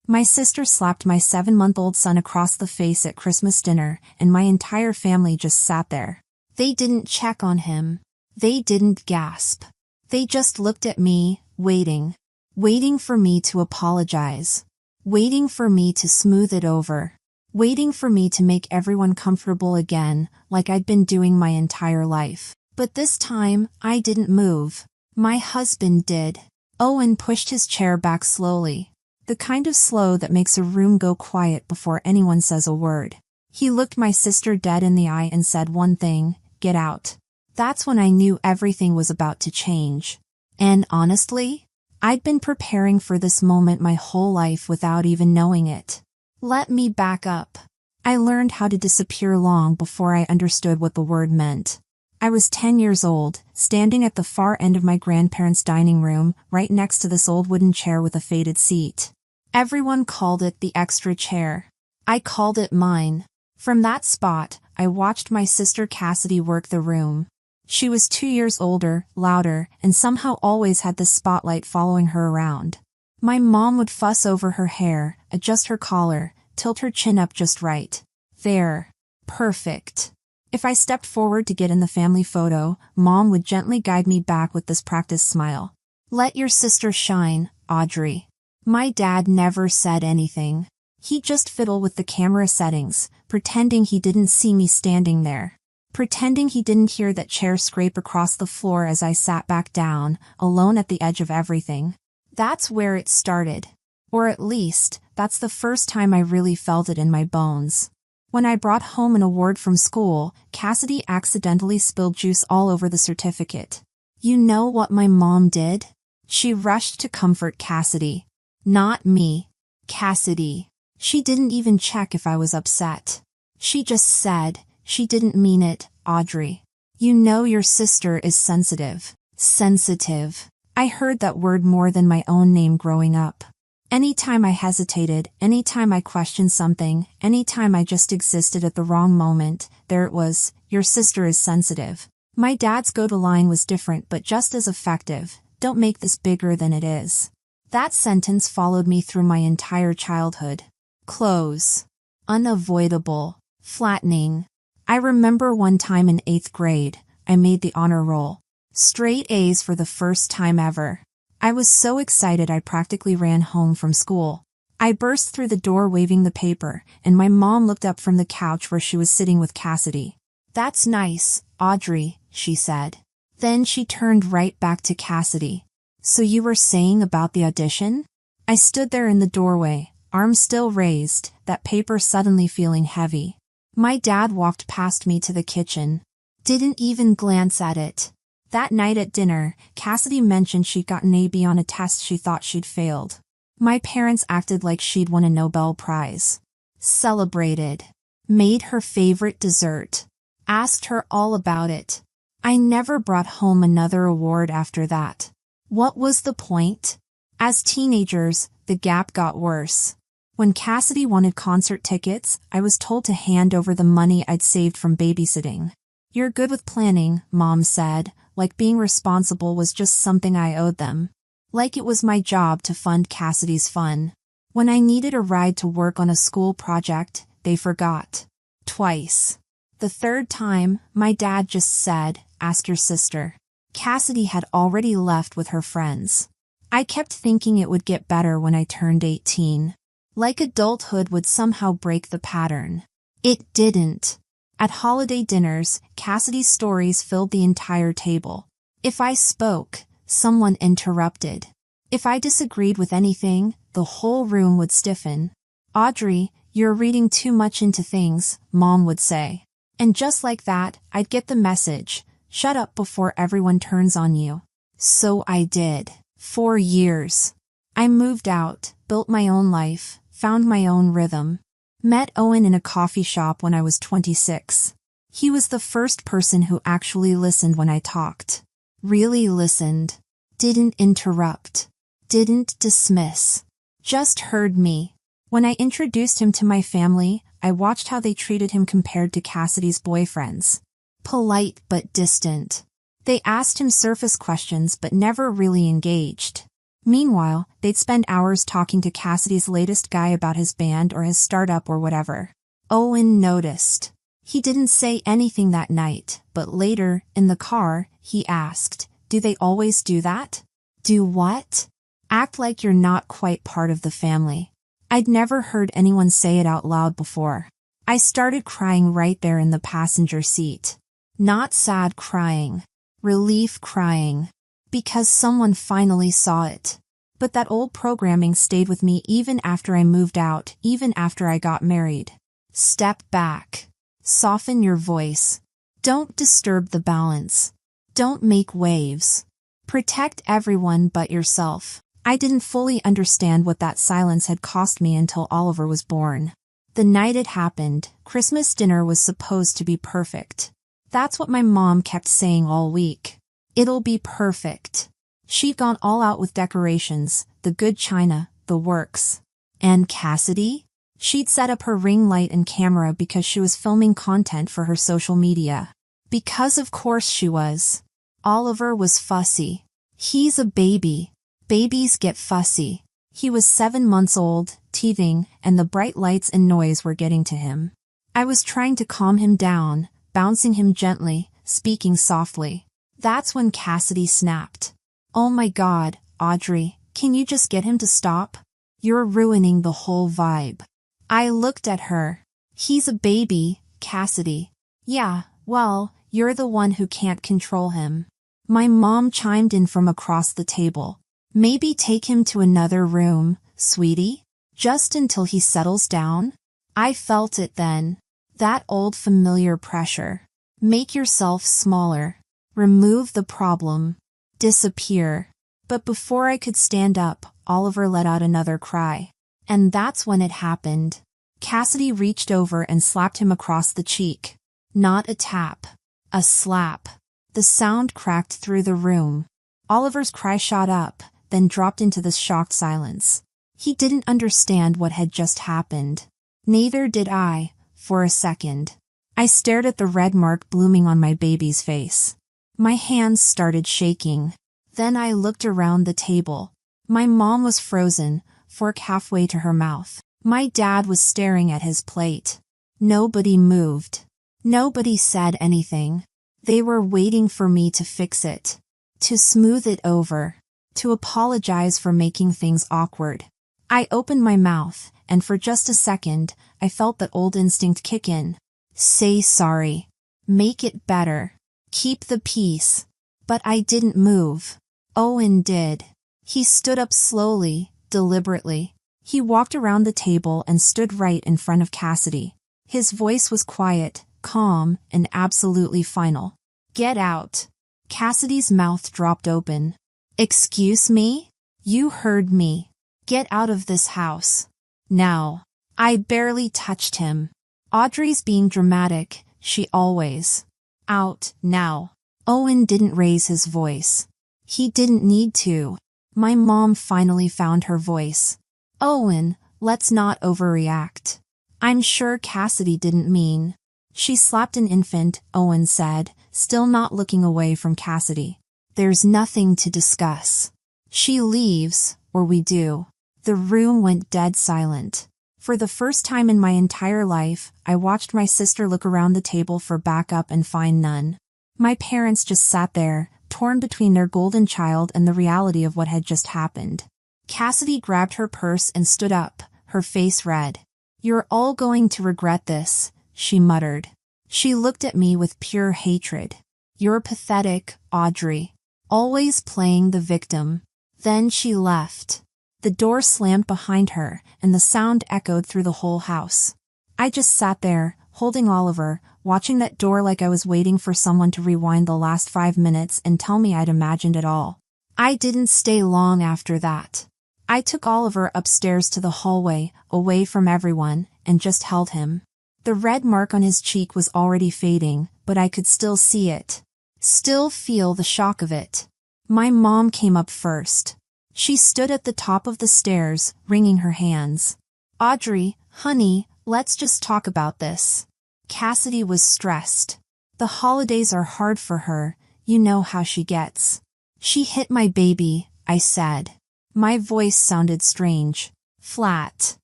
My sister slapped my 7-month-old son across the face at Christmas dinner, and my entire family just sat there. They didn't check on him. They didn't gasp. They just looked at me, waiting. Waiting for me to apologize. Waiting for me to smooth it over. Waiting for me to make everyone comfortable again, like I'd been doing my entire life. But this time, I didn't move. My husband did. Owen pushed his chair back slowly. The kind of slow that makes a room go quiet before anyone says a word. He looked my sister dead in the eye and said one thing, "Get out." That's when I knew everything was about to change. And honestly, I'd been preparing for this moment my whole life without even knowing it. Let me back up. I learned how to disappear long before I understood what the word meant. I was 10 years old, standing at the far end of my grandparents' dining room, right next to this old wooden chair with a faded seat. Everyone called it the extra chair. I called it mine. From that spot, I watched my sister Cassidy work the room. She was 2 years older, louder, and somehow always had the spotlight following her around. My mom would fuss over her hair, adjust her collar, tilt her chin up just right. There. Perfect. If I stepped forward to get in the family photo, Mom would gently guide me back with this practiced smile. "Let your sister shine, Audrey." My dad never said anything. He just fiddled with the camera settings, pretending he didn't see me standing there. Pretending he didn't hear that chair scrape across the floor as I sat back down, alone at the edge of everything. That's where it started. Or at least, that's the first time I really felt it in my bones. When I brought home an award from school, Cassidy accidentally spilled juice all over the certificate. You know what my mom did? She rushed to comfort Cassidy. Not me. Cassidy. She didn't even check if I was upset. She just said, "She didn't mean it, Audrey. You know your sister is sensitive." Sensitive. I heard that word more than my own name growing up. Anytime I hesitated, anytime I questioned something, anytime I just existed at the wrong moment, there it was, "Your sister is sensitive." My dad's go-to line was different but just as effective, "Don't make this bigger than it is." That sentence followed me through my entire childhood. Close. Unavoidable. Flattening. I remember one time in 8th grade, I made the honor roll. Straight A's for the first time ever. I was so excited I practically ran home from school. I burst through the door waving the paper, and my mom looked up from the couch where she was sitting with Cassidy. "That's nice, Audrey," she said. Then she turned right back to Cassidy. "So you were saying about the audition?" I stood there in the doorway, arms still raised, that paper suddenly feeling heavy. My dad walked past me to the kitchen. Didn't even glance at it. That night at dinner, Cassidy mentioned she'd gotten an AB on a test she thought she'd failed. My parents acted like she'd won a Nobel Prize. Celebrated. Made her favorite dessert. Asked her all about it. I never brought home another award after that. What was the point? As teenagers, the gap got worse. When Cassidy wanted concert tickets, I was told to hand over the money I'd saved from babysitting. "You're good with planning," Mom said, like being responsible was just something I owed them. Like it was my job to fund Cassidy's fun. When I needed a ride to work on a school project, they forgot. Twice. The third time, my dad just said, "Ask your sister." Cassidy had already left with her friends. I kept thinking it would get better when I turned 18. Like adulthood would somehow break the pattern. It didn't. At holiday dinners, Cassidy's stories filled the entire table. If I spoke, someone interrupted. If I disagreed with anything, the whole room would stiffen. "Audrey, you're reading too much into things," Mom would say. And just like that, I'd get the message, "Shut up before everyone turns on you." So I did. 4 years. I moved out, built my own life, found my own rhythm. Met Owen in a coffee shop when I was 26. He was the first person who actually listened when I talked. Really listened. Didn't interrupt. Didn't dismiss. Just heard me. When I introduced him to my family, I watched how they treated him compared to Cassidy's boyfriends. Polite but distant. They asked him surface questions but never really engaged. Meanwhile, they'd spend hours talking to Cassidy's latest guy about his band or his startup or whatever. Owen noticed. He didn't say anything that night, but later, in the car, he asked, "Do they always do that?" "Do what?" "Act like you're not quite part of the family." I'd never heard anyone say it out loud before. I started crying right there in the passenger seat. Not sad crying. Relief crying. Because someone finally saw it. But that old programming stayed with me even after I moved out, even after I got married. Step back. Soften your voice. Don't disturb the balance. Don't make waves. Protect everyone but yourself. I didn't fully understand what that silence had cost me until Oliver was born. The night it happened, Christmas dinner was supposed to be perfect. That's what my mom kept saying all week. It'll be perfect. She'd gone all out with decorations, the good china, the works. And Cassidy? She'd set up her ring light and camera because she was filming content for her social media. Because of course she was. Oliver was fussy. He's a baby. Babies get fussy. He was 7 months old, teething, and the bright lights and noise were getting to him. I was trying to calm him down, bouncing him gently, speaking softly. That's when Cassidy snapped. "Oh my God, Audrey, can you just get him to stop? You're ruining the whole vibe." I looked at her. "He's a baby, Cassidy." "Yeah, well, you're the one who can't control him." My mom chimed in from across the table. "Maybe take him to another room, sweetie? Just until he settles down?" I felt it then. That old familiar pressure. Make yourself smaller. Remove the problem. Disappear. But before I could stand up, Oliver let out another cry. And that's when it happened. Cassidy reached over and slapped him across the cheek. Not a tap. A slap. The sound cracked through the room. Oliver's cry shot up, then dropped into the shocked silence. He didn't understand what had just happened. Neither did I, for a second. I stared at the red mark blooming on my baby's face. My hands started shaking. Then I looked around the table. My mom was frozen, fork halfway to her mouth. My dad was staring at his plate. Nobody moved. Nobody said anything. They were waiting for me to fix it. To smooth it over. To apologize for making things awkward. I opened my mouth, and for just a second, I felt that old instinct kick in. Say sorry. Make it better. Keep the peace. But I didn't move. Owen did. He stood up slowly, deliberately. He walked around the table and stood right in front of Cassidy. His voice was quiet, calm, and absolutely final. "Get out." Cassidy's mouth dropped open. "Excuse me? You heard me. Get out of this house. Now." I barely touched him. Audrey's being dramatic, she always. "Out, now." Owen didn't raise his voice. He didn't need to. My mom finally found her voice. "Owen, let's not overreact." "I'm sure Cassidy didn't mean." "She slapped an infant," Owen said, still not looking away from Cassidy. "There's nothing to discuss. She leaves, or we do." The room went dead silent. For the first time in my entire life, I watched my sister look around the table for backup and find none. My parents just sat there, torn between their golden child and the reality of what had just happened. Cassidy grabbed her purse and stood up, her face red. "You're all going to regret this," she muttered. She looked at me with pure hatred. "You're pathetic, Audrey. Always playing the victim." Then she left. The door slammed behind her, and the sound echoed through the whole house. I just sat there, holding Oliver, watching that door like I was waiting for someone to rewind the last 5 minutes and tell me I'd imagined it all. I didn't stay long after that. I took Oliver upstairs to the hallway, away from everyone, and just held him. The red mark on his cheek was already fading, but I could still see it. Still feel the shock of it. My mom came up first. She stood at the top of the stairs, wringing her hands. "Audrey, honey, let's just talk about this." Cassidy was stressed. The holidays are hard for her, you know how she gets. "She hit my baby," I said. My voice sounded strange. Flat.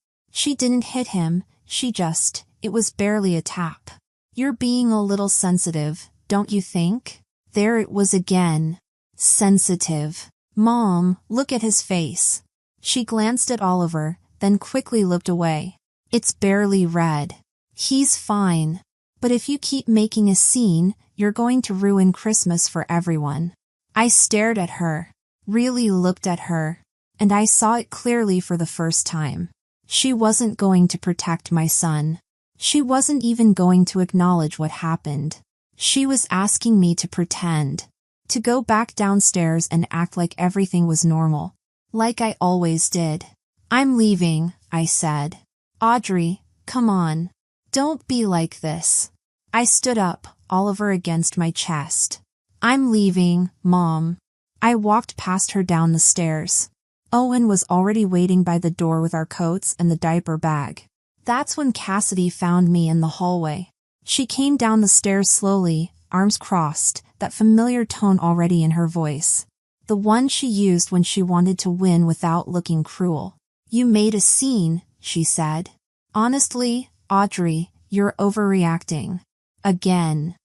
She didn't hit him, it was barely a tap. You're being a little sensitive, don't you think? There it was again. Sensitive. Mom, look at his face. She glanced at Oliver, then quickly looked away. It's barely red. He's fine. But if you keep making a scene, you're going to ruin Christmas for everyone. I stared at her. Really looked at her. And I saw it clearly for the first time. She wasn't going to protect my son. She wasn't even going to acknowledge what happened. She was asking me to pretend. To go back downstairs and act like everything was normal. Like I always did. I'm leaving, I said. Audrey, come on. Don't be like this. I stood up, Oliver against my chest. I'm leaving, Mom. I walked past her down the stairs. Owen was already waiting by the door with our coats and the diaper bag. That's when Cassidy found me in the hallway. She came down the stairs slowly, arms crossed, that familiar tone already in her voice. The one she used when she wanted to win without looking cruel. You made a scene, she said. Honestly, Audrey, you're overreacting. Again.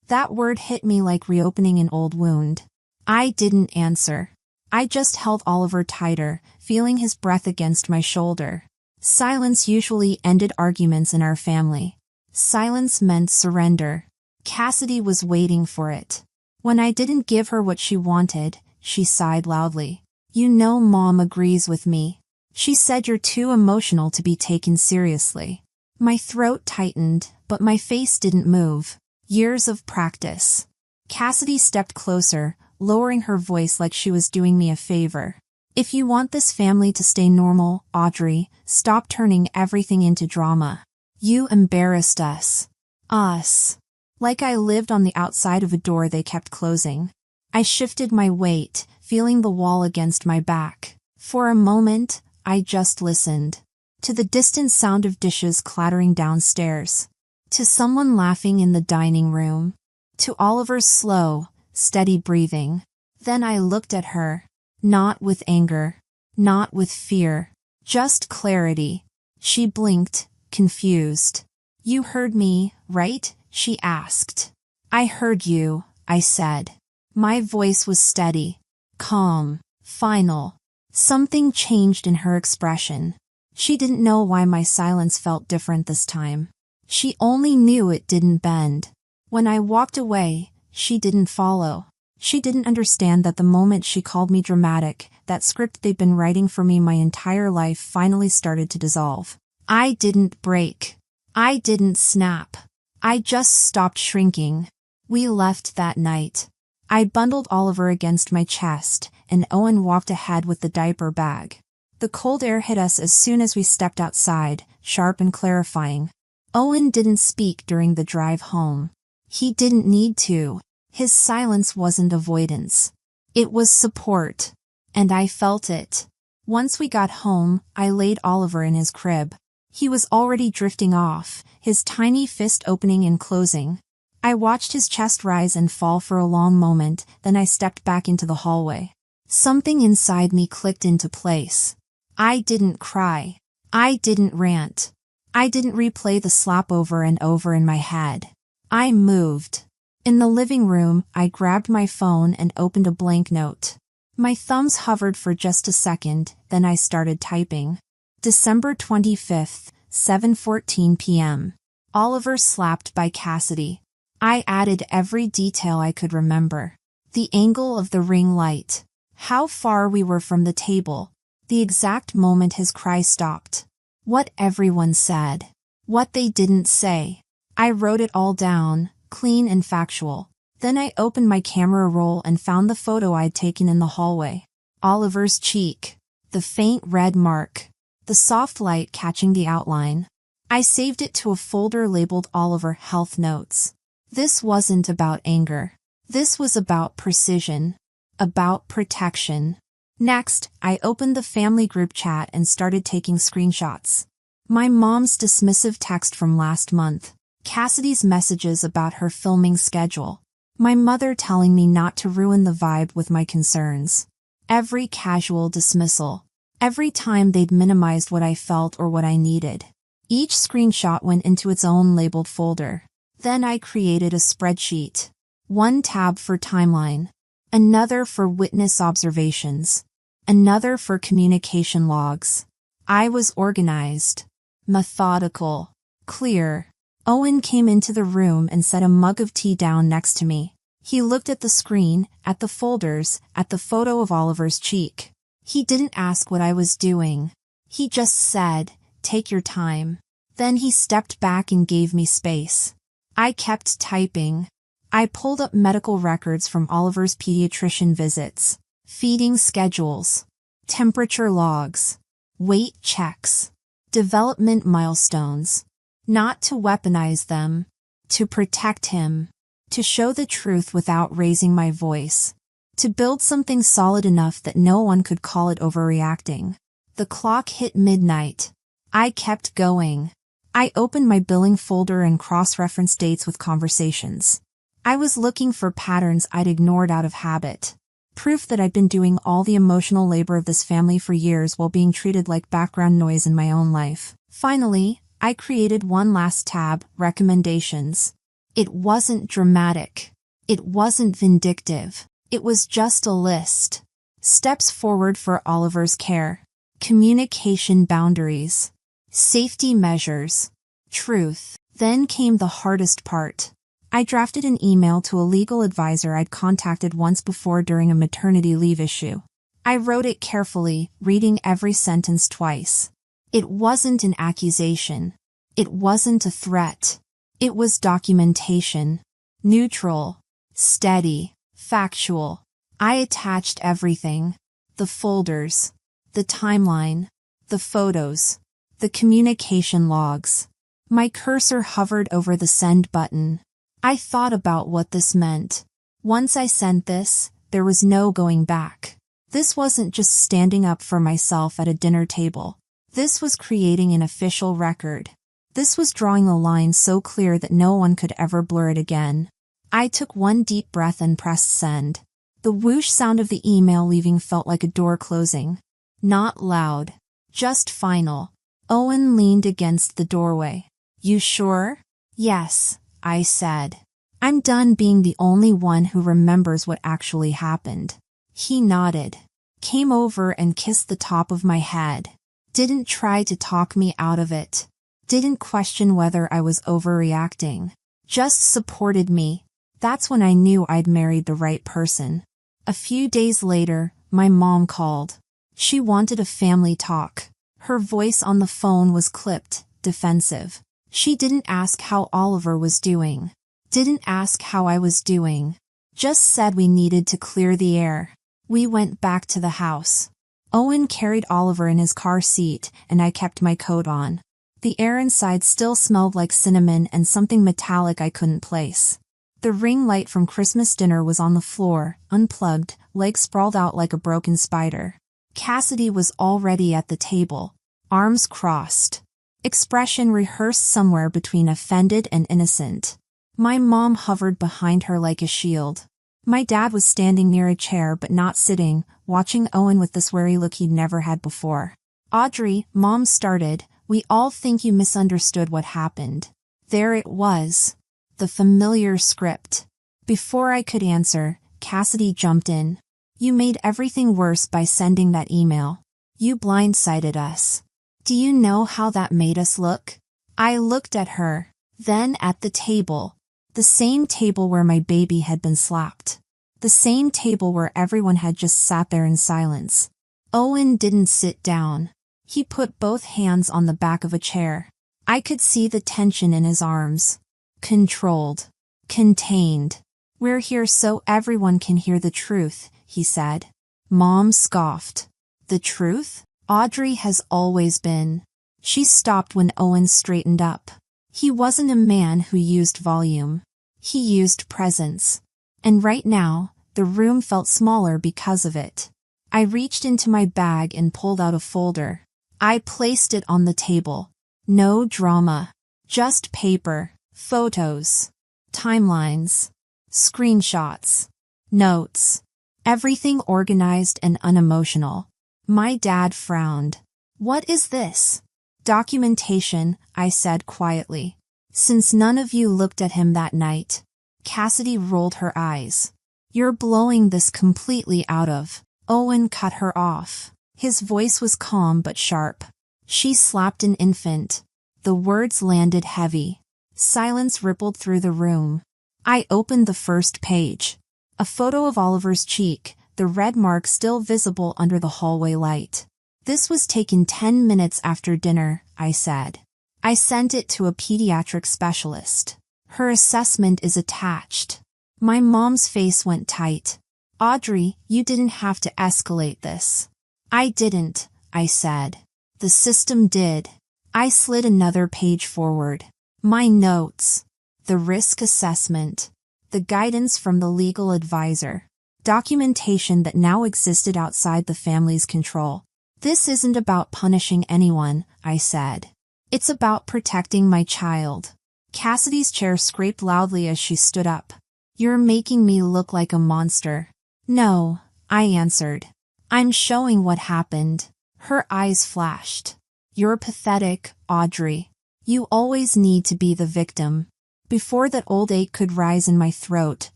That word hit me like reopening an old wound. I didn't answer. I just held Oliver tighter, feeling his breath against my shoulder. Silence usually ended arguments in our family. Silence meant surrender. Cassidy was waiting for it. When I didn't give her what she wanted, she sighed loudly. You know Mom agrees with me. She said you're too emotional to be taken seriously. My throat tightened, but my face didn't move. Years of practice. Cassidy stepped closer, lowering her voice like she was doing me a favor. If you want this family to stay normal, Audrey, stop turning everything into drama. You embarrassed us. Us. Like I lived on the outside of a door they kept closing. I shifted my weight, feeling the wall against my back. For a moment, I just listened. To the distant sound of dishes clattering downstairs. To someone laughing in the dining room. To Oliver's slow, steady breathing. Then I looked at her. Not with anger. Not with fear. Just clarity. She blinked, confused. You heard me, right? She asked. I heard you, I said. My voice was steady. Calm. Final. Something changed in her expression. She didn't know why my silence felt different this time. She only knew it didn't bend. When I walked away, she didn't follow. She didn't understand that the moment she called me dramatic, that script they'd been writing for me my entire life finally started to dissolve. I didn't break. I didn't snap. I just stopped shrinking. We left that night. I bundled Oliver against my chest, and Owen walked ahead with the diaper bag. The cold air hit us as soon as we stepped outside, sharp and clarifying. Owen didn't speak during the drive home. He didn't need to. His silence wasn't avoidance. It was support. And I felt it. Once we got home, I laid Oliver in his crib. He was already drifting off, his tiny fist opening and closing. I watched his chest rise and fall for a long moment, then I stepped back into the hallway. Something inside me clicked into place. I didn't cry. I didn't rant. I didn't replay the slap over and over in my head. I moved. In the living room, I grabbed my phone and opened a blank note. My thumbs hovered for just a second, then I started typing. December 25th, 7:14 p.m. Oliver slapped by Cassidy. I added every detail I could remember. The angle of the ring light. How far we were from the table. The exact moment his cry stopped. What everyone said. What they didn't say. I wrote it all down, clean and factual. Then I opened my camera roll and found the photo I'd taken in the hallway. Oliver's cheek. The faint red mark. The soft light catching the outline. I saved it to a folder labeled Oliver Health Notes. This wasn't about anger. This was about precision. About protection. Next, I opened the family group chat and started taking screenshots. My mom's dismissive text from last month. Cassidy's messages about her filming schedule. My mother telling me not to ruin the vibe with my concerns. Every casual dismissal. Every time they'd minimized what I felt or what I needed. Each screenshot went into its own labeled folder. Then I created a spreadsheet. One tab for timeline. Another for witness observations. Another for communication logs. I was organized. Methodical. Clear. Owen came into the room and set a mug of tea down next to me. He looked at the screen, at the folders, at the photo of Oliver's cheek. He didn't ask what I was doing. He just said, "Take your time." Then he stepped back and gave me space. I kept typing. I pulled up medical records from Oliver's pediatrician visits, feeding schedules, temperature logs, weight checks, development milestones. Not to weaponize them, to protect him, to show the truth without raising my voice, to build something solid enough that no one could call it overreacting. The clock hit midnight. I kept going. I opened my billing folder and cross-referenced dates with conversations. I was looking for patterns I'd ignored out of habit. Proof that I'd been doing all the emotional labor of this family for years while being treated like background noise in my own life. Finally, I created one last tab, recommendations. It wasn't dramatic. It wasn't vindictive. It was just a list. Steps forward for Oliver's care. Communication boundaries. Safety measures. Truth. Then came the hardest part. I drafted an email to a legal advisor I'd contacted once before during a maternity leave issue. I wrote it carefully, reading every sentence twice. It wasn't an accusation. It wasn't a threat. It was documentation. Neutral. Steady. Factual. I attached everything. The folders. The timeline. The photos. The communication logs. My cursor hovered over the send button. I thought about what this meant. Once I sent this, there was no going back. This wasn't just standing up for myself at a dinner table. This was creating an official record. This was drawing the line so clear that no one could ever blur it again. I took one deep breath and pressed send. The whoosh sound of the email leaving felt like a door closing. Not loud. Just final. Owen leaned against the doorway. "You sure?" "Yes," I said. "I'm done being the only one who remembers what actually happened." He nodded. Came over and kissed the top of my head. Didn't try to talk me out of it. Didn't question whether I was overreacting. Just supported me. That's when I knew I'd married the right person. A few days later, my mom called. She wanted a family talk. Her voice on the phone was clipped, defensive. She didn't ask how Oliver was doing. Didn't ask how I was doing. Just said we needed to clear the air. We went back to the house. Owen carried Oliver in his car seat, and I kept my coat on. The air inside still smelled like cinnamon and something metallic I couldn't place. The ring light from Christmas dinner was on the floor, unplugged, legs sprawled out like a broken spider. Cassidy was already at the table, arms crossed. Expression rehearsed somewhere between offended and innocent. My mom hovered behind her like a shield. My dad was standing near a chair but not sitting, watching Owen with this wary look he'd never had before. "Audrey," Mom started, "we all think you misunderstood what happened." There it was. The familiar script. Before I could answer, Cassidy jumped in. "You made everything worse by sending that email. You blindsided us. Do you know how that made us look?" I looked at her, then at the table. The same table where my baby had been slapped. The same table where everyone had just sat there in silence. Owen didn't sit down. He put both hands on the back of a chair. I could see the tension in his arms. Controlled. Contained. "We're here so everyone can hear the truth," he said. Mom scoffed. "The truth? Audrey has always been." She stopped when Owen straightened up. He wasn't a man who used volume. He used presence. And right now, the room felt smaller because of it. I reached into my bag and pulled out a folder. I placed it on the table. No drama. Just paper, photos, timelines, screenshots, notes. Everything organized and unemotional. My dad frowned. "What is this?" "Documentation," I said quietly. "Since none of you looked at him that night." Cassidy rolled her eyes. "You're blowing this completely out of." Owen cut her off. His voice was calm but sharp. "She slapped an infant." The words landed heavy. Silence rippled through the room. I opened the first page. A photo of Oliver's cheek, the red mark still visible under the hallway light. "This was taken 10 minutes after dinner," I said. "I sent it to a pediatric specialist. Her assessment is attached." My mom's face went tight. "Audrey, you didn't have to escalate this." "I didn't," I said. "The system did." I slid another page forward. My notes. The risk assessment. The guidance from the legal advisor. Documentation that now existed outside the family's control. "This isn't about punishing anyone," I said. "It's about protecting my child." Cassidy's chair scraped loudly as she stood up. "You're making me look like a monster." "No," I answered. "I'm showing what happened." Her eyes flashed. "You're pathetic, Audrey. You always need to be the victim." Before that old ache could rise in my throat,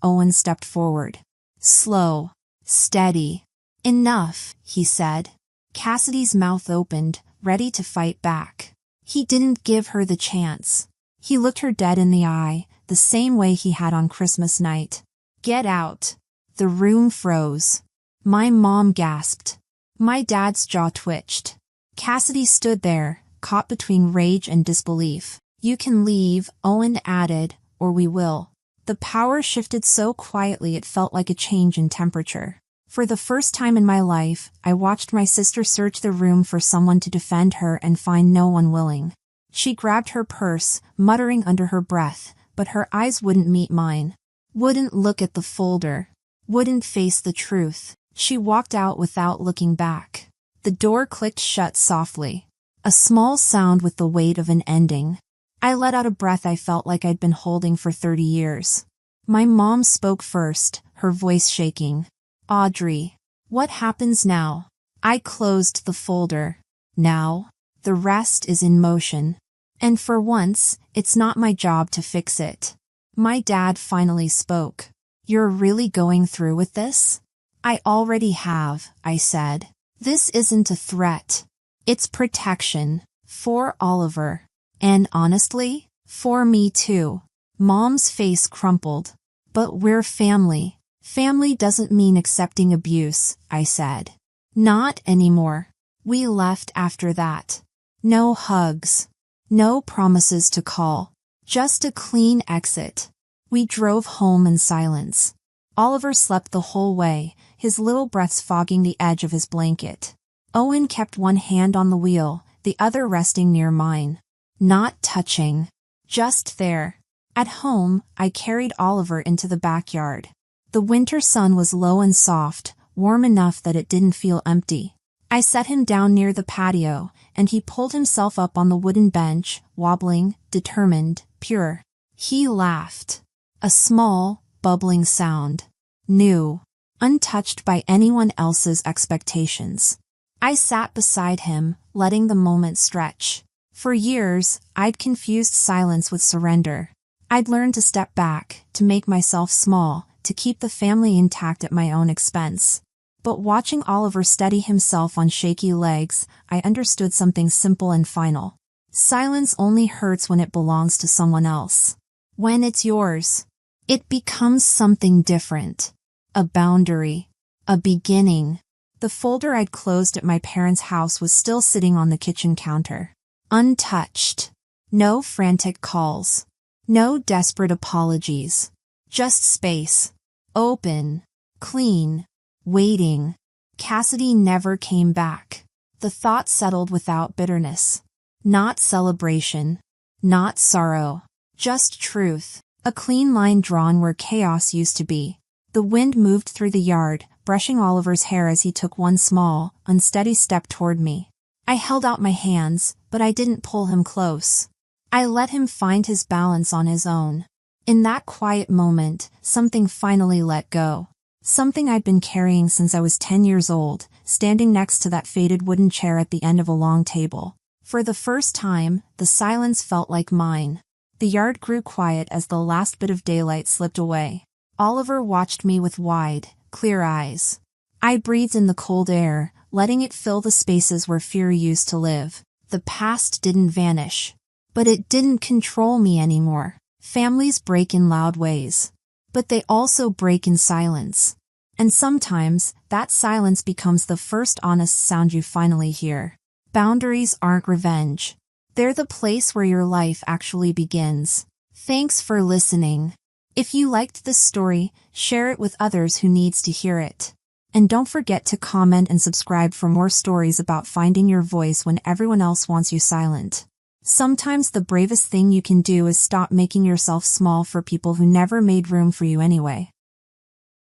Owen stepped forward. Slow. Steady. "Enough," he said. Cassidy's mouth opened, ready to fight back. He didn't give her the chance. He looked her dead in the eye, the same way he had on Christmas night. "Get out." The room froze. My mom gasped. My dad's jaw twitched. Cassidy stood there, caught between rage and disbelief. "You can leave," Owen added, "or we will." The power shifted so quietly it felt like a change in temperature. For the first time in my life, I watched my sister search the room for someone to defend her and find no one willing. She grabbed her purse, muttering under her breath, but her eyes wouldn't meet mine. Wouldn't look at the folder. Wouldn't face the truth. She walked out without looking back. The door clicked shut softly. A small sound with the weight of an ending. I let out a breath I felt like I'd been holding for 30 years. My mom spoke first, her voice shaking. "Audrey, what happens now?" I closed the folder. Now, the rest is in motion. And for once, it's not my job to fix it. My dad finally spoke. "You're really going through with this?" "I already have," I said. "This isn't a threat. It's protection. For Oliver. And honestly, for me too." Mom's face crumpled. "But we're family." "Family doesn't mean accepting abuse," I said. "Not anymore." We left after that. No hugs. No promises to call. Just a clean exit. We drove home in silence. Oliver slept the whole way, his little breaths fogging the edge of his blanket. Owen kept one hand on the wheel, the other resting near mine. Not touching. Just there. At home, I carried Oliver into the backyard. The winter sun was low and soft, warm enough that it didn't feel empty. I set him down near the patio, and he pulled himself up on the wooden bench, wobbling, determined, pure. He laughed. A small, bubbling sound. New. Untouched by anyone else's expectations. I sat beside him, letting the moment stretch. For years, I'd confused silence with surrender. I'd learned to step back, to make myself small, to keep the family intact at my own expense. But watching Oliver steady himself on shaky legs, I understood something simple and final. Silence only hurts when it belongs to someone else. When it's yours, it becomes something different. A boundary. A beginning. The folder I'd closed at my parents' house was still sitting on the kitchen counter. Untouched. No frantic calls. No desperate apologies. Just space. Open. Clean. Waiting. Cassidy never came back. The thought settled without bitterness. Not celebration. Not sorrow. Just truth. A clean line drawn where chaos used to be. The wind moved through the yard, brushing Oliver's hair as he took one small, unsteady step toward me. I held out my hands, but I didn't pull him close. I let him find his balance on his own. In that quiet moment, something finally let go. Something I'd been carrying since I was 10 years old, standing next to that faded wooden chair at the end of a long table. For the first time, the silence felt like mine. The yard grew quiet as the last bit of daylight slipped away. Oliver watched me with wide, clear eyes. I breathed in the cold air, letting it fill the spaces where fear used to live. The past didn't vanish. But it didn't control me anymore. Families break in loud ways. But they also break in silence. And sometimes, that silence becomes the first honest sound you finally hear. Boundaries aren't revenge. They're the place where your life actually begins. Thanks for listening. If you liked this story, share it with others who needs to hear it. And don't forget to comment and subscribe for more stories about finding your voice when everyone else wants you silent. Sometimes the bravest thing you can do is stop making yourself small for people who never made room for you anyway.